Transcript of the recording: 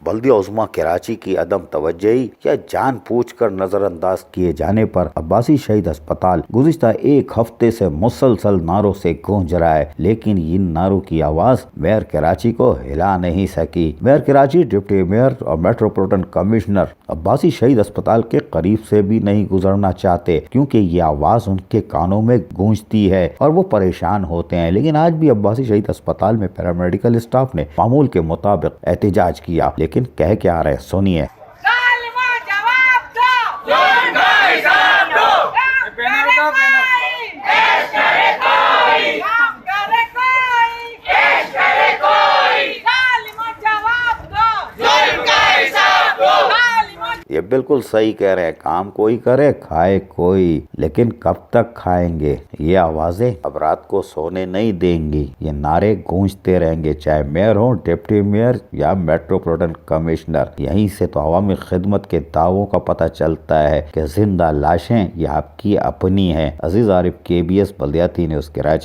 بلدیہ عظمیٰ کراچی کی عدم توجہی یا جان بوجھ کر نظر انداز کیے جانے پر عباسی شہید ہسپتال گزشتہ ایک ہفتے سے مسلسل نعروں سے گونج رہا ہے، لیکن ان نعروں کی آواز میئر کراچی کو ہلا نہیں سکی۔ میئر کراچی، ڈپٹی میئر اور میٹروپولیٹن کمشنر عباسی شہید ہسپتال کے قریب سے بھی نہیں گزرنا چاہتے کیونکہ یہ آواز ان کے کانوں میں گونجتی ہے اور وہ پریشان ہوتے ہیں۔ لیکن آج بھی عباسی شہید ہسپتال میں پیرامیڈیکل اسٹاف نے معمول کے مطابق احتجاج کیا، لیکن کہہ کیا رہے سنیے۔ یہ بالکل صحیح کہہ رہے ہیں، کام کوئی کرے کھائے کوئی، لیکن کب تک کھائیں گے؟ یہ آوازیں اب رات کو سونے نہیں دیں گی، یہ نعرے گونجتے رہیں گے، چاہے میئر ہوں، ڈپٹی میئر یا میٹروپولیٹن کمشنر۔ یہیں سے تو عوامی خدمت کے دعووں کا پتہ چلتا ہے کہ زندہ لاشیں یہ آپ کی اپنی ہیں۔ عزیز عارف، KBS بلدیاتی نیوز، کراچی۔